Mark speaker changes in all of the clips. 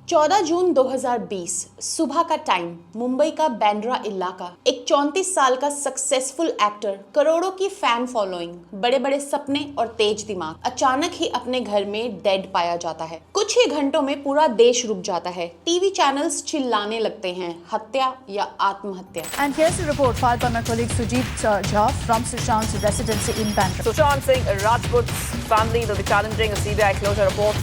Speaker 1: 14 जून 2020 सुबह का टाइम, मुंबई का बांद्रा इलाका। एक 34 साल का सक्सेसफुल एक्टर, करोड़ों की फैन फॉलोइंग, बड़े बड़े सपने और तेज दिमाग, अचानक ही अपने घर में डेड पाया जाता है। कुछ ही घंटों में पूरा देश रुक जाता है। टीवी चैनल्स चिल्लाने लगते हैं, हत्या या आत्महत्या।
Speaker 2: And here's a report filed by my colleague Sujit Jha from Sushant's residency in Bandra.
Speaker 3: Sushant Singh Rajput's family will be challenging a CBI closure report.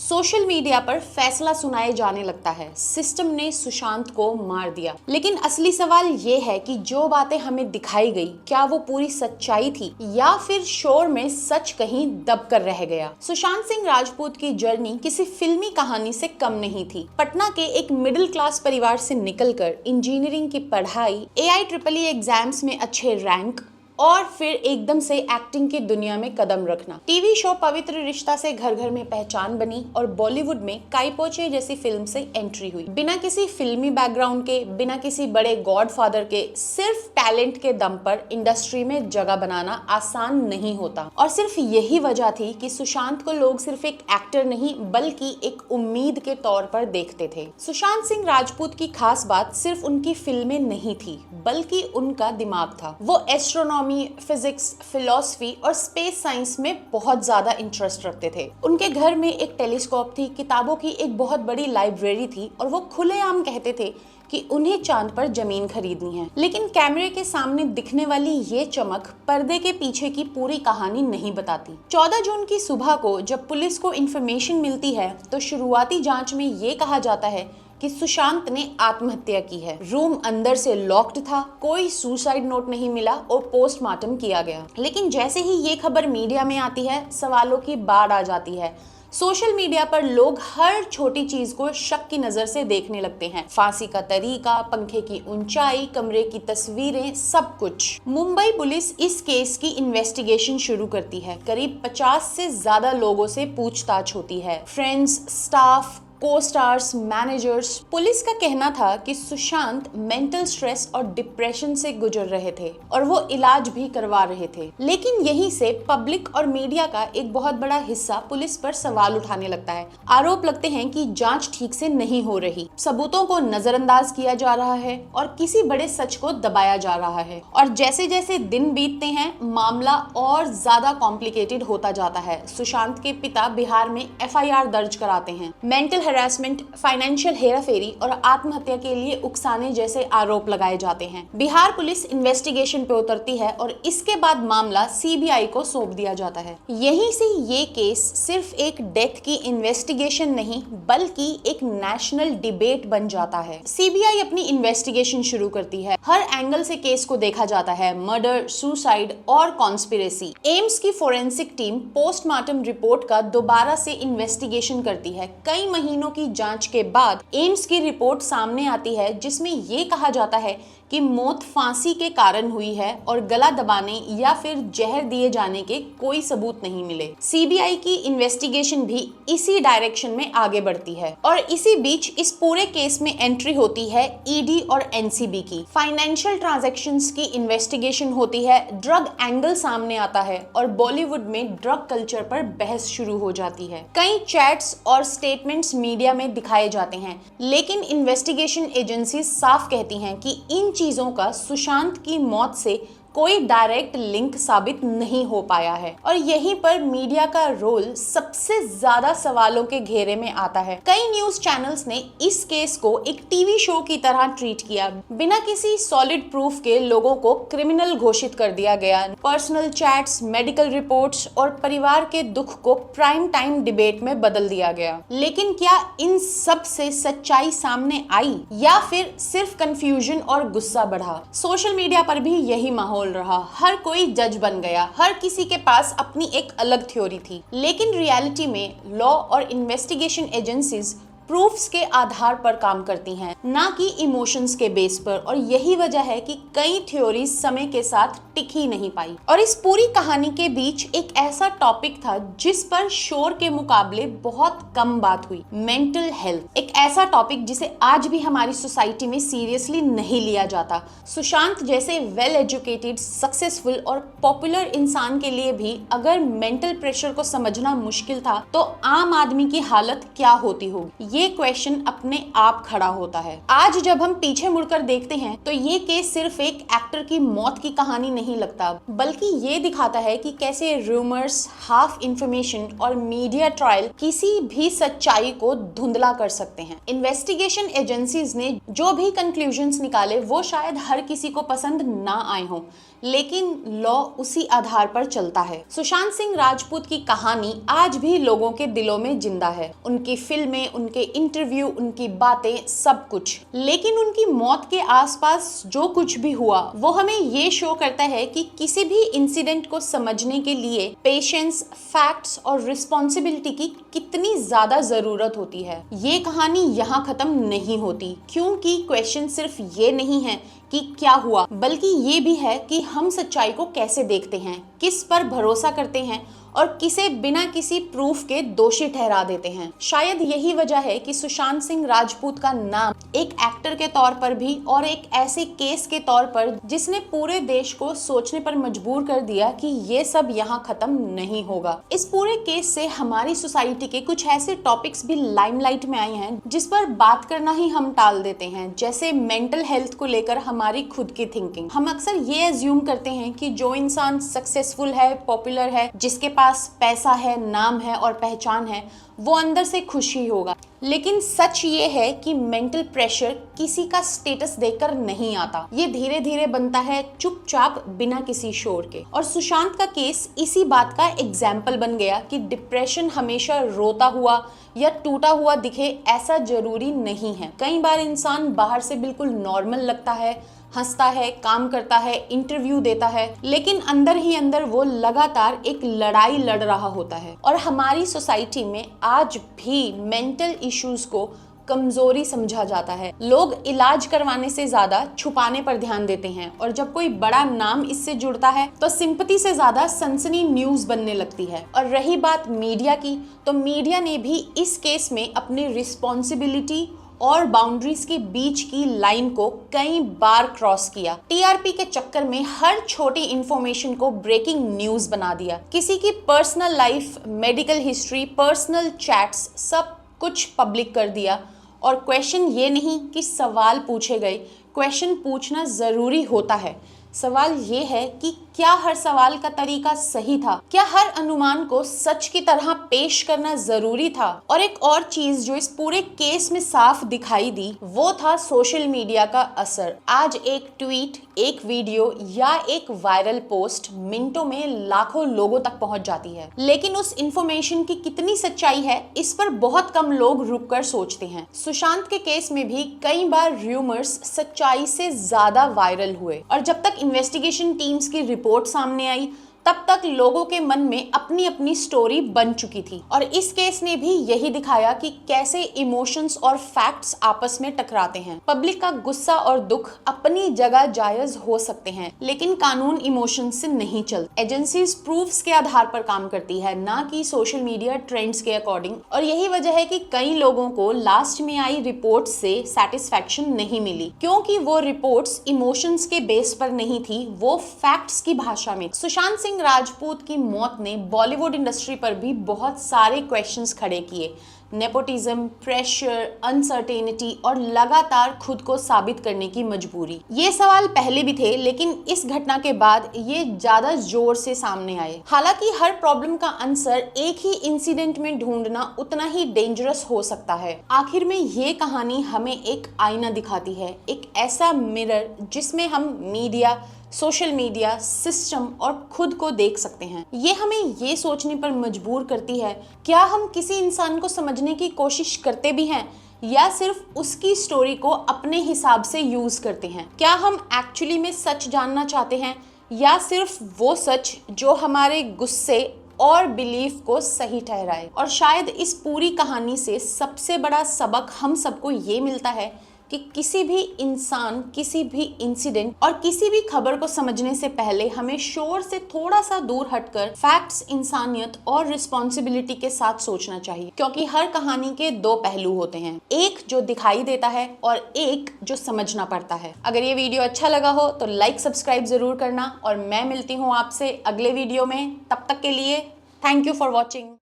Speaker 1: Social media पर फैसला सुनाए जाने लगता है, सिस्टम ने सुशांत को मार दिया। लेकिन असली सवाल ये है कि जो बातें हमें दिखाई गई, क्या वो पूरी सच्चाई थी या फिर शोर में सच कहीं दब कर रह गया। सुशांत सिंह राजपूत की जर्नी किसी फिल्मी कहानी से कम नहीं थी। पटना के एक मिडिल क्लास परिवार से निकलकर इंजीनियरिंग की पढ़ाई, AIEEE एग्जाम्स में अच्छे रैंक और फिर एकदम से एक्टिंग की दुनिया में कदम रखना। टीवी शो पवित्र रिश्ता से घर घर में पहचान बनी और बॉलीवुड में काई पो चे जैसी फिल्म से एंट्री हुई। बिना किसी फिल्मी बैकग्राउंड के, बिना किसी बड़े गॉडफादर के, सिर्फ टैलेंट के दम पर इंडस्ट्री में जगह बनाना आसान नहीं होता। और सिर्फ यही वजह थी कि सुशांत को लोग सिर्फ एक एक्टर नहीं बल्कि एक उम्मीद के तौर पर देखते थे। सुशांत सिंह राजपूत की खास बात सिर्फ उनकी फिल्में नहीं थी बल्कि उनका दिमाग था। वो एस्ट्रोनॉमी, फिजिक्स, फिलॉसफी और स्पेस साइंस में बहुत ज्यादा इंटरेस्ट रखते थे। उनके घर में एक टेलीस्कोप थी, किताबों की एक बहुत बड़ी लाइब्रेरी थी और वो खुलेआम कहते थे कि उन्हें चांद पर जमीन खरीदनी है। लेकिन कैमरे के सामने दिखने वाली ये चमक पर्दे के पीछे की पूरी कहानी नहीं बताती। 14 जून की सुबह को जब पुलिस को इंफॉर्मेशन मिलती है तो शुरुआती जांच में ये कहा जाता है कि सुशांत ने आत्महत्या की है। रूम अंदर से लॉक्ड था, कोई सुसाइड नोट नहीं मिला और पोस्टमार्टम किया गया। लेकिन जैसे ही ये खबर मीडिया में आती है, सवालों की बाढ़ आ जाती है। सोशल मीडिया पर लोग हर छोटी चीज को शक की नजर से देखने लगते हैं। फांसी का तरीका, पंखे की ऊंचाई, कमरे की तस्वीरें, सब कुछ। मुंबई पुलिस इस केस की इन्वेस्टिगेशन शुरू करती है। करीब 50 से ज्यादा लोगों से पूछताछ होती है, फ्रेंड्स, स्टाफ, को-स्टार्स, मैनेजर्स। पुलिस का कहना था कि सुशांत मेंटल स्ट्रेस और डिप्रेशन से गुजर रहे थे और वो इलाज भी करवा रहे थे। लेकिन यहीं से पब्लिक और मीडिया का एक बहुत बड़ा हिस्सा पुलिस पर सवाल उठाने लगता है। आरोप लगते हैं कि जांच ठीक से नहीं हो रही, सबूतों को नजरअंदाज किया जा रहा है और किसी बड़े सच को दबाया जा रहा है। और जैसे जैसे दिन बीतते हैं, मामला और ज्यादा कॉम्प्लिकेटेड होता जाता है। सुशांत के पिता बिहार में FIR दर्ज कराते हैं। मेंटल हैरेसमेंट, फाइनेंशियल हेराफेरी और आत्महत्या के लिए उकसाने जैसे आरोप लगाए जाते हैं। बिहार पुलिस इन्वेस्टिगेशन पे उतरती है और इसके बाद मामला CBI को सौंप दिया जाता है। यहीं से ये केस सिर्फ एक डेथ की इन्वेस्टिगेशन नहीं बल्कि एक नेशनल डिबेट बन जाता है। CBI अपनी इन्वेस्टिगेशन शुरू करती है। हर एंगल से केस को देखा जाता है, मर्डर, सुसाइड और कॉन्स्पिरेसी। एम्स की फोरेंसिक टीम पोस्टमार्टम रिपोर्ट का दोबारा से इन्वेस्टिगेशन करती है। कई महीनों की जांच के बाद एम्स की रिपोर्ट सामने आती है जिसमें यह कहा जाता है कि मौत फांसी के कारण हुई है और गला दबाने या फिर जहर दिए जाने के कोई सबूत नहीं मिले। CBI की इन्वेस्टिगेशन भी इसी डायरेक्शन में आगे बढ़ती है और इसी बीच इस पूरे केस में एंट्री होती है ED और NCB की। फाइनेंशियल ट्रांजैक्शंस की इन्वेस्टिगेशन होती है, ड्रग एंगल सामने आता है और बॉलीवुड में ड्रग कल्चर पर बहस शुरू हो जाती है। कई चैट्स और स्टेटमेंट्स मीडिया में दिखाए जाते हैं, लेकिन इन्वेस्टिगेशन एजेंसी साफ कहती हैं कि इन चीजों का सुशांत की मौत से कोई डायरेक्ट लिंक साबित नहीं हो पाया है। और यहीं पर मीडिया का रोल सबसे ज्यादा सवालों के घेरे में आता है। कई न्यूज चैनल्स ने इस केस को एक टीवी शो की तरह ट्रीट किया। बिना किसी सॉलिड प्रूफ के लोगों को क्रिमिनल घोषित कर दिया गया। पर्सनल चैट्स, मेडिकल रिपोर्ट्स और परिवार के दुख को प्राइम टाइम डिबेट में बदल दिया गया। लेकिन क्या इन सब से सच्चाई सामने आई या फिर सिर्फ कंफ्यूजन और गुस्सा बढ़ा? सोशल मीडिया पर भी यही माहौल रहा। हर कोई जज बन गया, हर किसी के पास अपनी एक अलग थ्योरी थी। लेकिन रियलिटी में लॉ और इन्वेस्टिगेशन एजेंसीज प्रूफ्स के आधार पर काम करती हैं, ना कि इमोशंस के बेस पर। और यही वजह है कि कई थ्योरीज समय के साथ टिक ही नहीं पाई। और इस पूरी कहानी के बीच एक ऐसा टॉपिक था जिस पर शोर के मुकाबले बहुत कम बात हुई, मेंटल हेल्थ। एक ऐसा टॉपिक जिसे आज भी हमारी सोसाइटी में सीरियसली नहीं लिया जाता। सुशांत जैसे वेल एजुकेटेड, सक्सेसफुल और पॉपुलर इंसान के लिए भी अगर मेंटल प्रेशर को समझना मुश्किल था तो आम आदमी की हालत क्या होती होगी, ये क्वेश्चन अपने आप खड़ा होता है। आज जब हम पीछे मुड़कर देखते हैं तो ये केस सिर्फ एक एक्टर की मौत की कहानी नहीं लगता, बल्कि ये दिखाता है कि कैसे रूमर्स, हाफ इंफॉर्मेशन और मीडिया ट्रायल किसी भी सच्चाई को धुंधला कर सकते हैं। इन्वेस्टिगेशन एजेंसीज ने जो भी कंक्लूजन्स निकाले वो शायद हर किसी को पसंद ना आए हों, लेकिन लॉ उसी आधार पर चलता है। सुशांत सिंह राजपूत की कहानी आज भी लोगों के दिलों में जिंदा है। उनकी फिल्में, उनके इंटरव्यू, उनकी बातें, सब कुछ। लेकिन उनकी मौत के आसपास जो कुछ भी हुआ वो हमें ये शो करता है कि किसी भी इंसिडेंट को समझने के लिए पेशेंस, फैक्ट्स और रिस्पॉन्सिबिलिटी की कितनी ज्यादा जरूरत होती है। ये कहानी यहाँ खत्म नहीं होती, क्योंकि क्वेश्चन सिर्फ ये नहीं है कि क्या हुआ, बल्कि ये भी है कि हम सच्चाई को कैसे देखते हैं, किस पर भरोसा करते हैं और किसे बिना किसी प्रूफ के दोषी ठहरा देते हैं। शायद यही वजह है कि सुशांत सिंह राजपूत का नाम एक एक्टर के तौर पर भी और एक ऐसे केस के तौर पर जिसने पूरे देश को सोचने पर मजबूर कर दिया कि ये सब यहाँ खत्म नहीं होगा। इस पूरे केस से हमारी सोसाइटी के कुछ ऐसे टॉपिक्स भी लाइमलाइट में आए हैं जिस पर बात करना ही हम टाल देते हैं, जैसे मेंटल हेल्थ को लेकर हमारी खुद की थिंकिंग। हम अक्सर ये एज्यूम करते हैं कि जो इंसान सक्सेसफुल है, पॉपुलर है, जिसके पास पैसा है, नाम है और पहचान है, वो अंदर से खुश ही होगा। लेकिन सच ये है कि मेंटल प्रेशर किसी का स्टेटस देखकर नहीं आता, ये धीरे धीरे बनता है चुपचाप बिना किसी शोर के। और सुशांत का केस इसी बात का एग्जाम्पल बन गया कि डिप्रेशन हमेशा रोता हुआ या टूटा हुआ दिखे ऐसा जरूरी नहीं है। कई बार इंसान बाहर से बिल्कुल नॉर्मल लगता है, हंसता है, काम करता है, इंटरव्यू देता है, लेकिन अंदर ही अंदर वो लगातार एक लड़ाई लड़ रहा होता है। और हमारी सोसाइटी में आज भी मेंटल इश्यूज को कमजोरी समझा जाता है। लोग इलाज करवाने से ज्यादा छुपाने पर ध्यान देते हैं, और जब कोई बड़ा नाम इससे जुड़ता है तो सिंपैथी से ज्यादा सनसनी न्यूज बनने लगती है। और रही बात मीडिया की, तो मीडिया ने भी इस केस में अपनी रिस्पॉन्सिबिलिटी और बाउंड्रीज के बीच की लाइन को कई बार क्रॉस किया। टीआरपी के चक्कर में हर छोटी इंफॉर्मेशन को ब्रेकिंग न्यूज बना दिया। किसी की personal life, medical history, personal chats, सब कुछ पब्लिक कर दिया। और क्वेश्चन ये नहीं कि सवाल पूछे गए, क्वेश्चन पूछना जरूरी होता है। सवाल ये है कि क्या हर सवाल का तरीका सही था? क्या हर अनुमान को सच की तरह पेश करना जरूरी था? और एक और चीज जो इस पूरे केस में साफ दिखाई दी वो था सोशल मीडिया का असर। आज एक ट्वीट, एक वीडियो या एक वायरल पोस्ट मिनटों में लाखों लोगों तक पहुंच जाती है, लेकिन उस इंफॉर्मेशन की कितनी सच्चाई है इस पर बहुत कम लोग रुककर सोचते हैं। सुशांत के केस में भी कई बार रूमर्स सच्चाई से ज्यादा वायरल हुए, और जब तक इन्वेस्टिगेशन टीम्स की रिपोर्ट सामने आई तब तक लोगों के मन में अपनी अपनी स्टोरी बन चुकी थी। और इस केस ने भी यही दिखाया कि कैसे इमोशंस और फैक्ट्स आपस में टकराते हैं। पब्लिक का गुस्सा और दुख अपनी जगह जायज हो सकते हैं, लेकिन कानून इमोशंस से नहीं चलता। एजेंसीज प्रूफ्स के आधार पर काम करती है, ना कि सोशल मीडिया ट्रेंड्स के अकॉर्डिंग। और यही वजह है कि कई लोगों को लास्ट में आई रिपोर्ट से सेटिस्फैक्शन नहीं मिली, क्योंकि वो रिपोर्ट्स इमोशंस के बेस पर नहीं थी, वो फैक्ट्स की भाषा में। सुशांत सिंह राजपूत की मौत ने बॉलीवुड इंडस्ट्री पर भी बहुत सारे क्वेश्चंस खड़े किए। नेपोटिज्म, प्रेशर, अनसर्टेनिटी और लगातार खुद को साबित करने की मजबूरी। ये सवाल पहले भी थे, लेकिन इस घटना के बाद ये ज्यादा जोर से सामने आए। हालांकि हर प्रॉब्लम का आंसर एक ही इंसिडेंट में ढूंढना उतना ही डेंजरस हो सकता है। आखिर में ये कहानी हमें एक आईना दिखाती है, एक ऐसा मिरर जिसमें हम मीडिया, सोशल मीडिया, सिस्टम और खुद को देख सकते हैं। ये हमें ये सोचने पर मजबूर करती है, क्या हम किसी इंसान को समझने की कोशिश करते भी हैं या सिर्फ उसकी स्टोरी को अपने हिसाब से यूज करते हैं? क्या हम एक्चुअली में सच जानना चाहते हैं या सिर्फ वो सच जो हमारे गुस्से और बिलीफ को सही ठहराए? और शायद इस पूरी कहानी से सबसे बड़ा सबक हम सबको ये मिलता है कि किसी भी इंसान, किसी भी इंसिडेंट और किसी भी खबर को समझने से पहले हमें शोर से थोड़ा सा दूर हटकर फैक्ट्स, इंसानियत और रिस्पॉन्सिबिलिटी के साथ सोचना चाहिए, क्योंकि हर कहानी के दो पहलू होते हैं, एक जो दिखाई देता है और एक जो समझना पड़ता है। अगर ये वीडियो अच्छा लगा हो तो लाइक, सब्सक्राइब जरूर करना और मैं मिलती हूँ आपसे अगले वीडियो में। तब तक के लिए थैंक यू फॉर वॉचिंग।